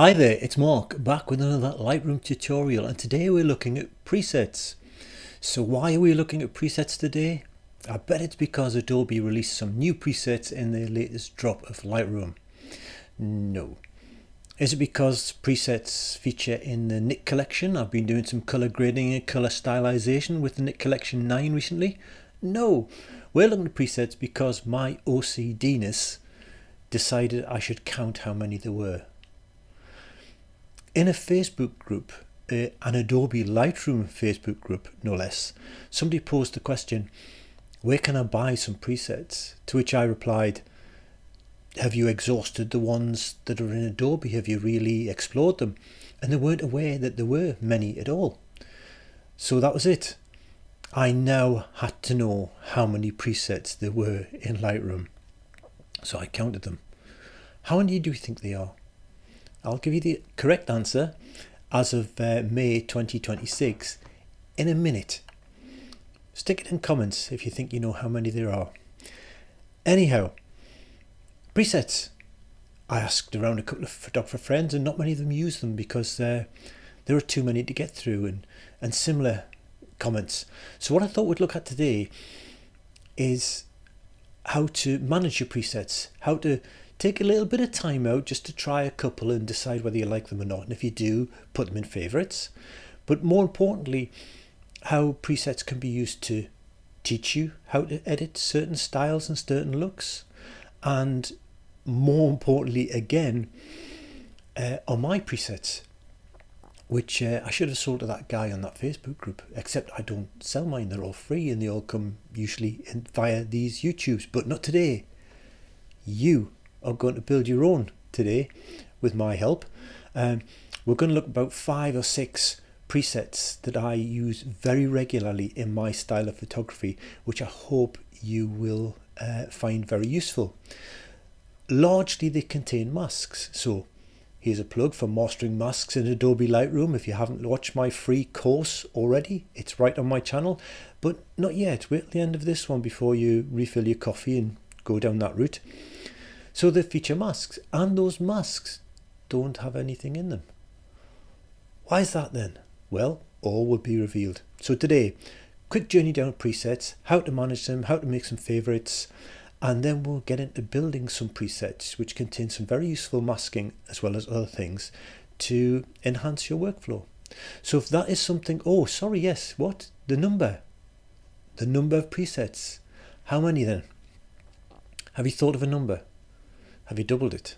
Hi there, it's Mark, back with another Lightroom tutorial, and today we're looking at presets. So why are we looking at presets today? I bet it's because Adobe released some new presets in their latest drop of Lightroom. No. Is it because presets feature in the Nik collection? I've been doing some color grading and color stylization with the Nik collection 9 recently. No, we're looking at presets because my OCD-ness decided I should count how many there were. In a Facebook group, an Adobe Lightroom Facebook group, no less, somebody posed the question, where can I buy some presets? To which I replied, have you exhausted the ones that are in Adobe? Have you really explored them? And they weren't aware that there were many at all. So that was it. I now had to know how many presets there were in Lightroom. So I counted them. How many do you think they are? I'll give you the correct answer as of May 2026 in a minute. Stick it in comments if you think you know how many there are. Anyhow, presets. I asked around a couple of photographer friends and not many of them use them because there are too many to get through and similar comments. So what I thought we'd look at today is how to manage your presets, how to take a little bit of time out just to try a couple and decide whether you like them or not. And if you do, put them in favorites. But more importantly, how presets can be used to teach you how to edit certain styles and certain looks. And more importantly, again, on my presets, which I should have sold to that guy on that Facebook group, except I don't sell mine. They're all free and they all come usually via these YouTubes, but not today. You are going to build your own today with my help. We're going to look at about 5 or 6 presets that I use very regularly in my style of photography, which I hope you will find very useful. Largely they contain masks. So here's a plug for mastering masks in Adobe Lightroom. If you haven't watched my free course already, it's right on my channel, but not yet. Wait till the end of this one before you refill your coffee and go down that route. So they feature masks, and those masks don't have anything in them. Why is that then? Well, all will be revealed. So today, quick journey down presets, how to manage them, how to make some favorites, and then we'll get into building some presets which contain some very useful masking as well as other things to enhance your workflow. So if that is something, oh sorry, yes, what? The number of presets. How many then? Have you thought of a number? Have you doubled it?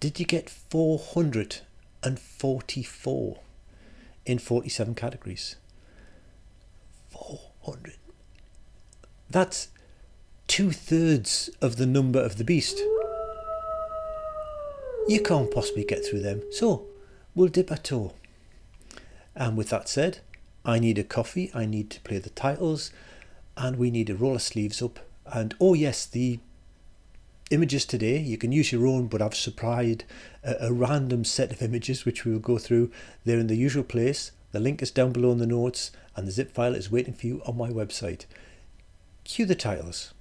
Did you get 444 in 47 categories? 400. That's 2/3 of the number of the beast. You can't possibly get through them, so we'll dip a toe. And with that said, I need a coffee, I need to play the titles, and we need to roll our sleeves up. And oh yes, the images today, you can use your own, but I've supplied a random set of images which we will go through. They're in the usual place. The link is down below in the notes and the zip file is waiting for you on my website. Cue the titles.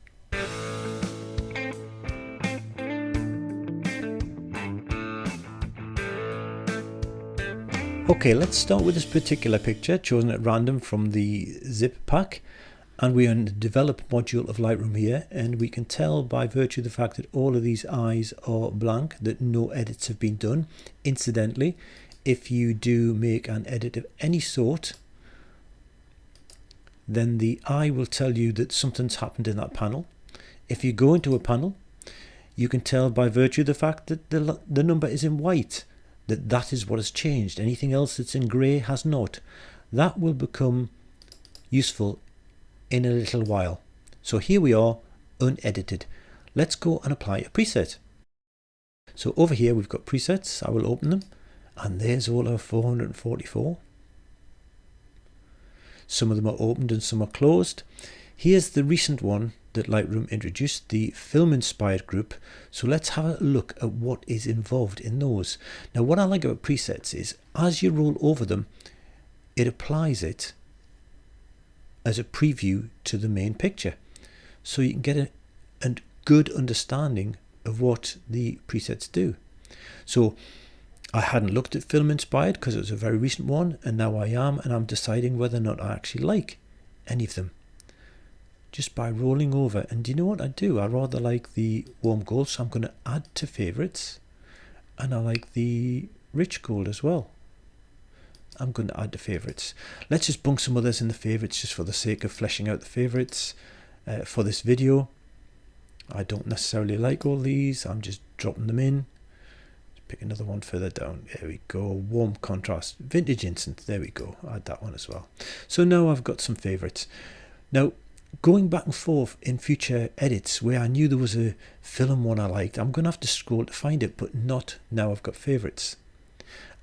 Okay, let's start with this particular picture chosen at random from the zip pack. And we are in the develop module of Lightroom here, and we can tell by virtue of the fact that all of these eyes are blank that no edits have been done. Incidentally, if you do make an edit of any sort, then the eye will tell you that something's happened in that panel. If you go into a panel, you can tell by virtue of the fact that the number is in white that that is what has changed. Anything else that's in grey has not. That will become useful in a little while. So here we are, unedited. Let's go and apply a preset. So over here we've got presets. I will open them, and there's all our 444. Some of them are opened and some are closed. Here's the recent one that Lightroom introduced, the film inspired group. So let's have a look at what is involved in those. Now what I like about presets is as you roll over them, it applies it as a preview to the main picture, so you can get a good understanding of what the presets do. So I hadn't looked at Film Inspired because it was a very recent one, and now I am, and I'm deciding whether or not I actually like any of them just by rolling over. And do you know what I do? I rather like the warm gold, so I'm going to add to favorites, and I like the rich gold as well. I'm going to add to favorites. Let's just bunk some others in the favorites just for the sake of fleshing out the favorites for this video. I don't necessarily like all these, I'm just dropping them in. Pick another one further down. There we go. Warm contrast, vintage incense. There we go. Add that one as well. So now I've got some favorites. Now, going back and forth in future edits where I knew there was a film one I liked, I'm going to have to scroll to find it, but not now I've got favorites.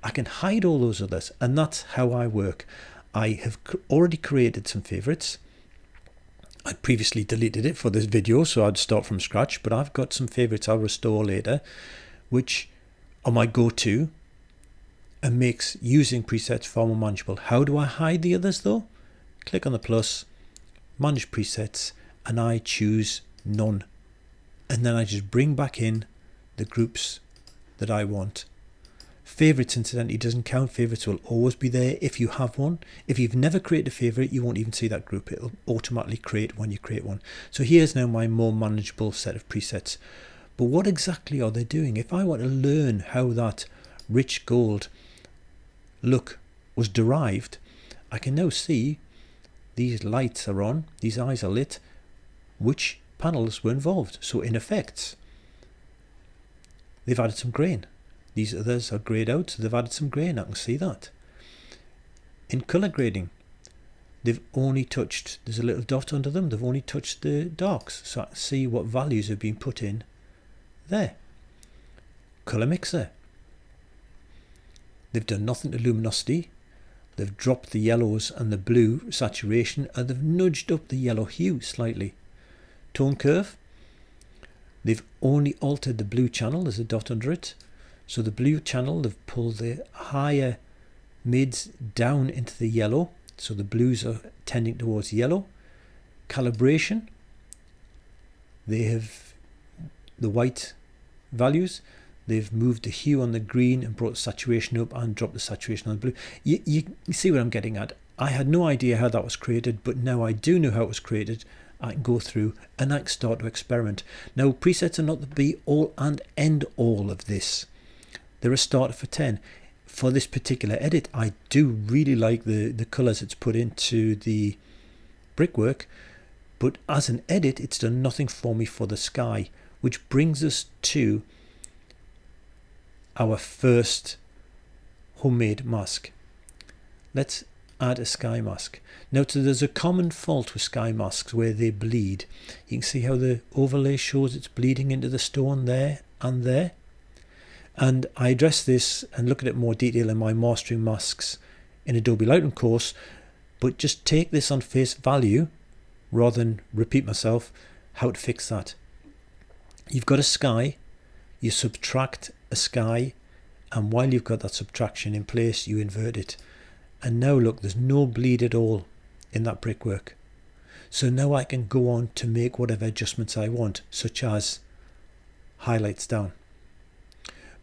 I can hide all those others, and that's how I work. I have already created some favorites. I previously deleted it for this video, so I'd start from scratch, but I've got some favorites I'll restore later, which are my go-to and makes using presets far more manageable. How do I hide the others though? Click on the plus, manage presets, and I choose none. And then I just bring back in the groups that I want. Favorites, incidentally, doesn't count. Favorites will always be there if you have one. If you've never created a favorite, you won't even see that group. It'll automatically create when you create one. So here's now my more manageable set of presets. But what exactly are they doing? If I want to learn how that rich gold look was derived, I can now see these lights are on, these eyes are lit, which panels were involved. So in effects, they've added some grain. These others are grayed out, so they've added some grain. I can see that. In color grading, they've only touched, there's a little dot under them, they've only touched the darks. So I can see what values have been put in there. Color mixer, they've done nothing to luminosity. They've dropped the yellows and the blue saturation, and they've nudged up the yellow hue slightly. Tone curve, they've only altered the blue channel, there's a dot under it. So the blue channel, they've pulled the higher mids down into the yellow, so the blues are tending towards yellow. Calibration, they have the white values, they've moved the hue on the green and brought the saturation up and dropped the saturation on the blue. You see what I'm getting at. I had no idea how that was created, but now I do know how it was created. I can go through and I can start to experiment. Now, presets are not the be all and end all of this. They're a starter for 10. For this particular edit, I do really like the colours it's put into the brickwork, but as an edit, it's done nothing for me for the sky, which brings us to our first homemade mask. Let's add a sky mask. Now, there's a common fault with sky masks where they bleed. You can see how the overlay shows it's bleeding into the stone there and there. And I address this and look at it in more detail in my mastering masks in Adobe Lightroom course, but just take this on face value rather than repeat myself how to fix that. You've got a sky, you subtract a sky, and while you've got that subtraction in place, you invert it. And now look, there's no bleed at all in that brickwork. So now I can go on to make whatever adjustments I want, such as highlights down.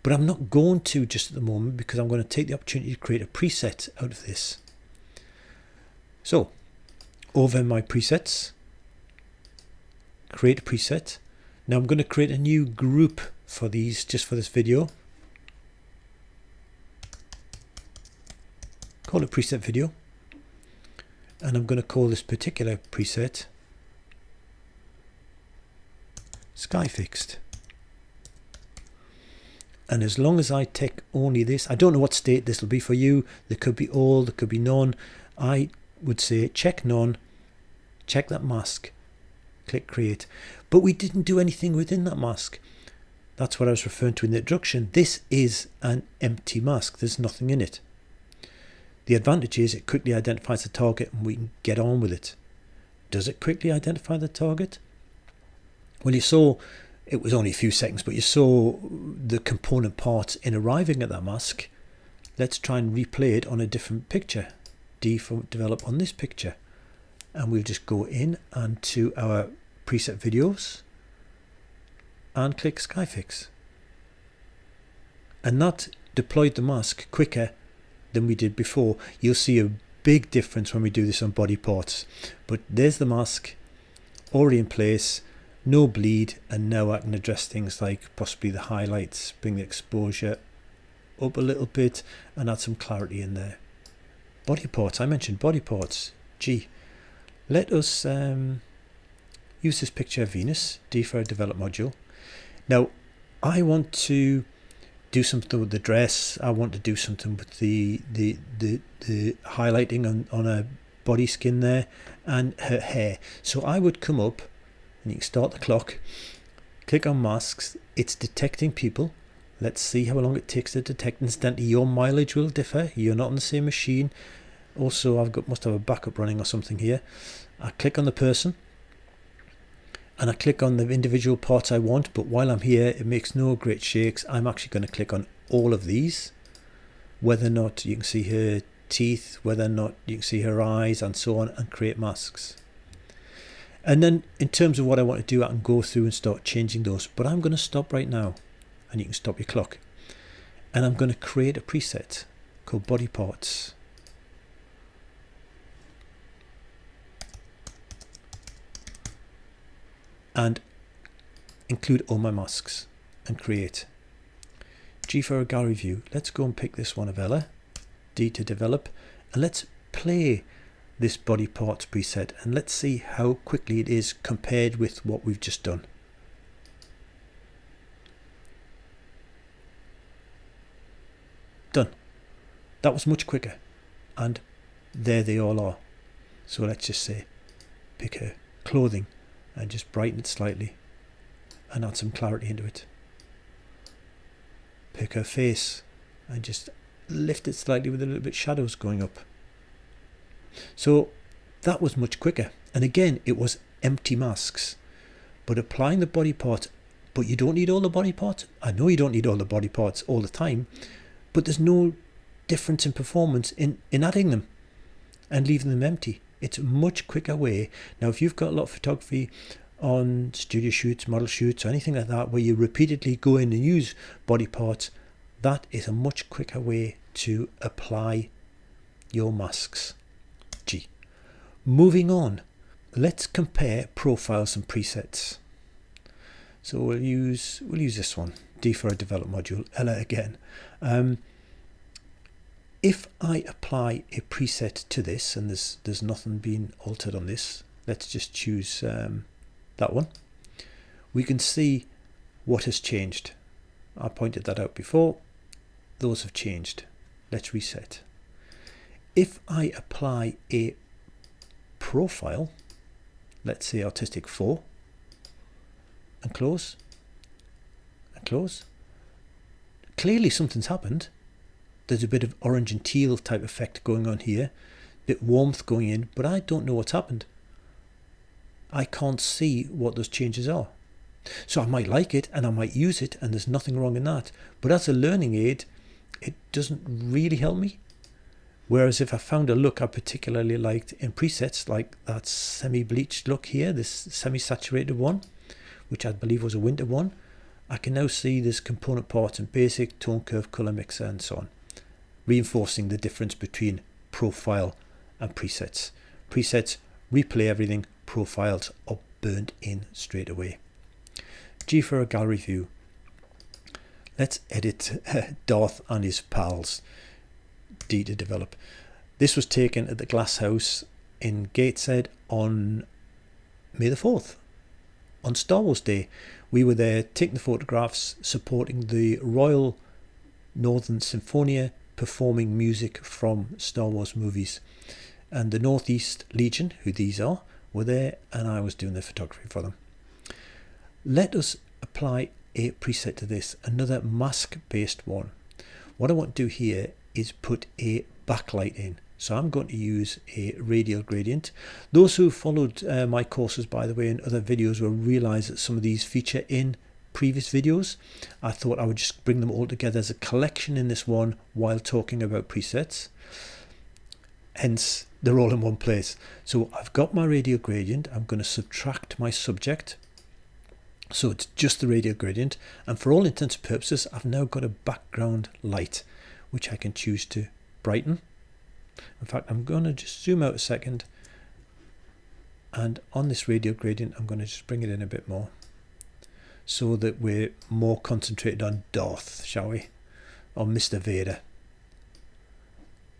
But I'm not going to just at the moment because I'm going to take the opportunity to create a preset out of this. So over in my presets, create a preset. Now I'm going to create a new group for these just for this video. Call it preset video. And I'm going to call this particular preset Sky Fixed. And as long as I take only this, I don't know what state this will be for you. There could be all, there could be none. I would say check none, check that mask, click create. But we didn't do anything within that mask. That's what I was referring to in the introduction. This is an empty mask. There's nothing in it. The advantage is it quickly identifies the target and we can get on with it. Does it quickly identify the target? Well, you saw it was only a few seconds, but you saw the component parts in arriving at that mask. Let's try and replay it on a different picture. D for develop on this picture. And we'll just go in and to our preset videos and click Sky Fix. And that deployed the mask quicker than we did before. You'll see a big difference when we do this on body parts. But there's the mask already in place, no bleed, and now I can address things like possibly the highlights, bring the exposure up a little bit and add some clarity in there. Body parts, I mentioned body parts. Gee, let us use this picture of Venus, D for a develop module. Now I want to do something with the dress. I want to do something with the highlighting on her body skin there and her hair. So I would come up and you can start the clock, click on masks. It's detecting people. Let's see how long it takes to detect. Incidentally, your mileage will differ. You're not on the same machine. Also, must have a backup running or something here. I click on the person and I click on the individual parts I want, but while I'm here, it makes no great shakes. I'm actually going to click on all of these, whether or not you can see her teeth, whether or not you can see her eyes, and so on, and create masks. And then in terms of what I want to do, I can go through and start changing those, but I'm going to stop right now, and you can stop your clock. And I'm going to create a preset called body parts. And include all my masks and create. G for a gallery view. Let's go and pick this one of Ella. D to develop. And let's play this body parts preset and let's see how quickly it is compared with what we've just done. Done. That was much quicker. And there they all are. So let's just say pick her clothing and just brighten it slightly and add some clarity into it. Pick her face and just lift it slightly with a little bit of shadows going up. So that was much quicker. And again, it was empty masks. But applying the body part, but you don't need all the body parts. I know you don't need all the body parts all the time, but there's no difference in performance in adding them and leaving them empty. It's a much quicker way. Now, if you've got a lot of photography on studio shoots, model shoots, or anything like that, where you repeatedly go in and use body parts, that is a much quicker way to apply your masks. Gee. Moving on, let's compare profiles and presets. So we'll use this one, D for a develop module, Ella again. If I apply a preset to this, and there's nothing being altered on this, let's just choose that one. We can see what has changed. I pointed that out before. Those have changed. Let's reset. If I apply a profile, let's say artistic 4, and close, clearly something's happened. There's a bit of orange and teal type effect going on here, bit warmth going in, but I don't know what's happened. I can't see what those changes are. So I might like it and I might use it, and there's nothing wrong in that. But as a learning aid, it doesn't really help me. Whereas if I found a look I particularly liked in presets, like that semi-bleached look here, this semi-saturated one, which I believe was a winter one, I can now see there's component parts and basic, tone curve, color mixer, and so on, reinforcing the difference between profile and presets. Presets replay everything, profiles are burnt in straight away. G for a gallery view. Let's edit Darth and his pals. D to develop. This was taken at the Glass House in Gateshead on May the 4th, on Star Wars Day. We were there taking the photographs, supporting the Royal Northern Symphonia, performing music from Star Wars movies. And the Northeast Legion, who these are, were there, and I was doing the photography for them. Let us apply a preset to this, another mask based one. What I want to do here is put a backlight in. So I'm going to use a radial gradient. Those who followed my courses, by the way, in other videos will realize that some of these feature in previous videos. I thought I would just bring them all together as a collection in this one while talking about presets. Hence, they're all in one place. So I've got my radial gradient. I'm going to subtract my subject. So it's just the radial gradient, and for all intents and purposes I've now got a background light which I can choose to brighten. In fact, I'm going to just zoom out a second, and on this radial gradient I'm going to just bring it in a bit more so that we're more concentrated on Darth, shall we, or Mr. Vader.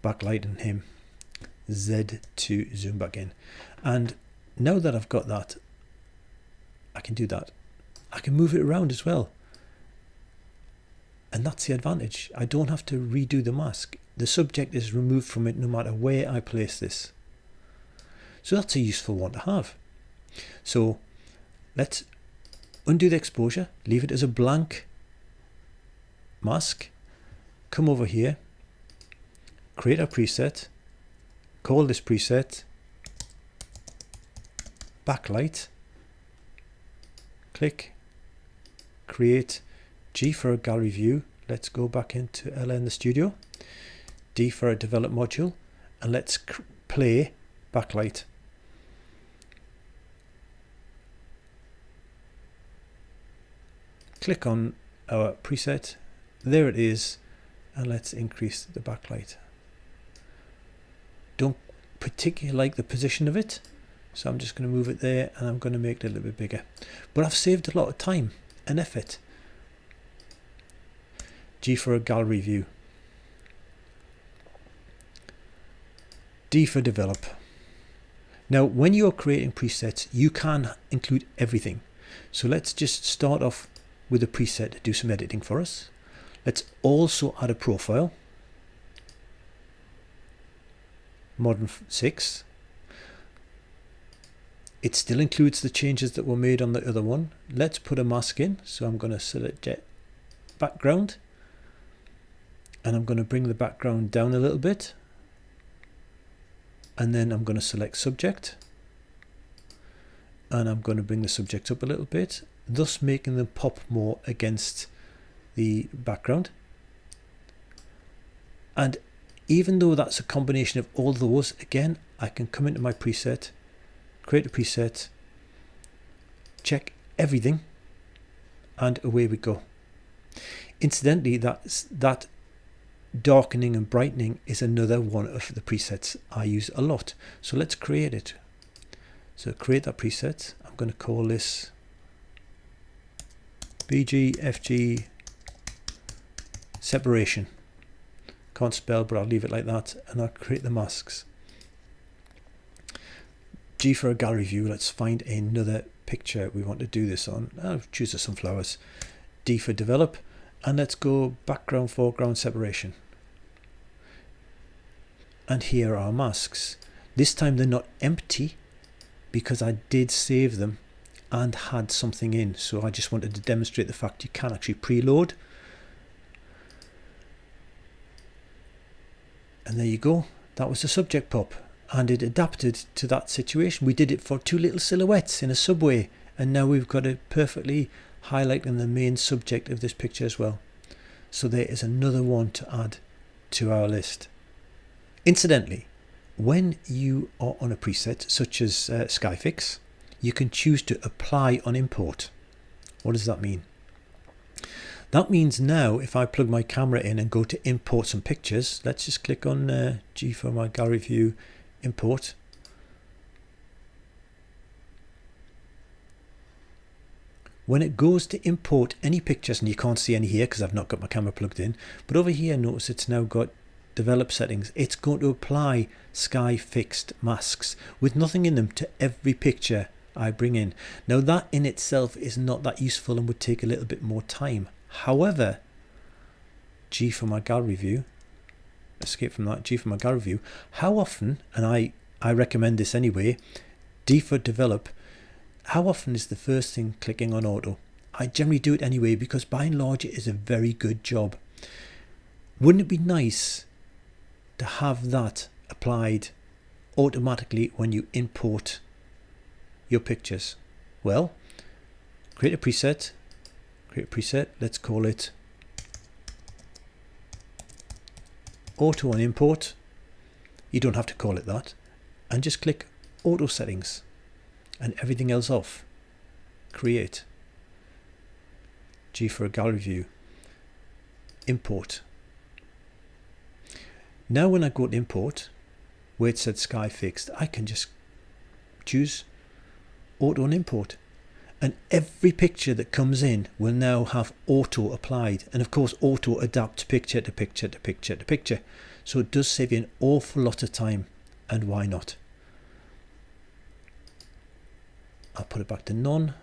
Backlighting him. Z to zoom back in. And now that I've got that, I can do that. I can move it around as well. And that's the advantage. I don't have to redo the mask. The subject is removed from it no matter where I place this. So that's a useful one to have. So let's undo the exposure, leave it as a blank mask, come over here, create a preset, call this preset backlight, click, create, G for a gallery view, let's go back into LN the studio, D for a develop module, and let's play backlight. Click on our preset, there it is, and let's increase the backlight. Don't particularly like the position of it, so I'm just going to move it there, and I'm going to make it a little bit bigger. But I've saved a lot of time and effort. G for a gallery view. D for develop. Now when you're creating presets you can include everything. So let's just start off with a preset to do some editing for us. Let's also add a profile. Modern 6. It still includes the changes that were made on the other one. Let's put a mask in. So I'm going to select background, and I'm going to bring the background down a little bit, and then I'm going to select subject, and I'm going to bring the subject up a little bit, thus making them pop more against the background. And even though that's a combination of all those, again I can come into my preset, create a preset, check everything, and away we go. Incidentally, that darkening and brightening is another one of the presets I use a lot. So let's create it. So create that preset. I'm going to call this BGFG separation. Can't spell, but I'll leave it like that, and I'll create the masks. G for a gallery view. Let's find another picture we want to do this on. I'll choose the sunflowers. D for develop, and let's go background foreground separation. And here are our masks. This time they're not empty because I did save them and had something in, so I just wanted to demonstrate the fact you can actually preload. And there you go, that was the subject pop, and it adapted to that situation. We did it for two little silhouettes in a subway, and now we've got it perfectly highlighting the main subject of this picture as well. So there is another one to add to our list. Incidentally, when you are on a preset such as Skyfix, you can choose to apply on import. What does that mean? That means now if I plug my camera in and go to import some pictures, let's just click on G for my gallery view, import. When it goes to import any pictures, and you can't see any here because I've not got my camera plugged in, but over here notice it's now got develop settings. It's going to apply sky fixed masks with nothing in them to every picture I bring in. Now that in itself is not that useful and would take a little bit more time. However, G for my gallery view, escape from that, G for my gallery view, how often, and I recommend this anyway, D for develop, how often is the first thing clicking on auto? I generally do it anyway because by and large it is a very good job. Wouldn't it be nice to have that applied automatically when you import your pictures? Well, create a preset, let's call it auto on import. You don't have to call it that, and just click auto settings and everything else off. Create. G for a gallery view, import. Now when I go to import, where it said sky fixed, I can just choose auto and import, and every picture that comes in will now have auto applied, and of course auto adapts picture to picture to picture to picture, so it does save you an awful lot of time. And why not? I'll put it back to none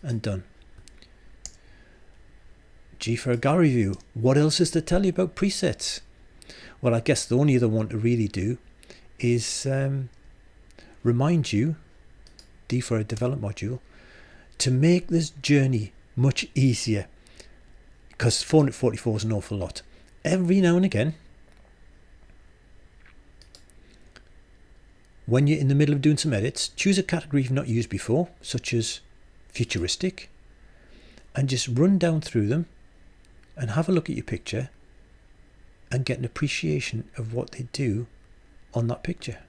and done. G for a gallery view. What else is to tell you about presets? Well, I guess the only other one to really do is remind you, D for a develop module, to make this journey much easier, because 444 is an awful lot. Every now and again, when you're in the middle of doing some edits, choose a category you've not used before, such as futuristic, and just run down through them and have a look at your picture and get an appreciation of what they do on that picture.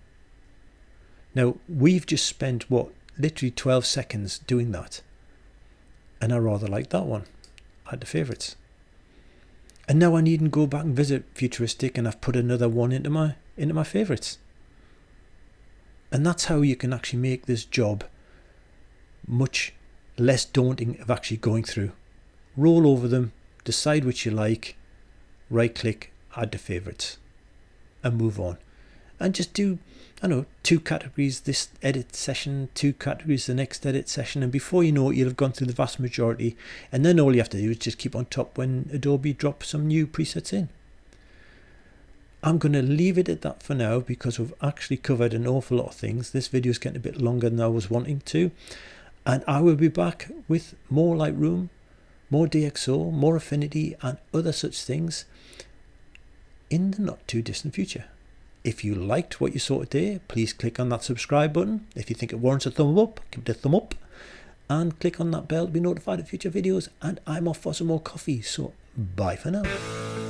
Now, we've just spent, what, literally 12 seconds doing that, and I rather like that one. I had the favourites. And now I needn't go back and visit futuristic, and I've put another one into my favourites. And that's how you can actually make this job much less daunting of actually going through. Roll over them, decide which you like, right click, add to favourites, and move on. And just do, I don't know, 2 categories this edit session, 2 categories the next edit session, and before you know it, you'll have gone through the vast majority, and then all you have to do is just keep on top when Adobe drops some new presets in. I'm going to leave it at that for now, because we've actually covered an awful lot of things. This video is getting a bit longer than I was wanting to, and I will be back with more Lightroom, more DxO, more Affinity, and other such things in the not too distant future. If you liked what you saw today, please click on that subscribe button. If you think it warrants a thumb up, give it a thumb up, and click on that bell to be notified of future videos. And I'm off for some more coffee, so bye for now.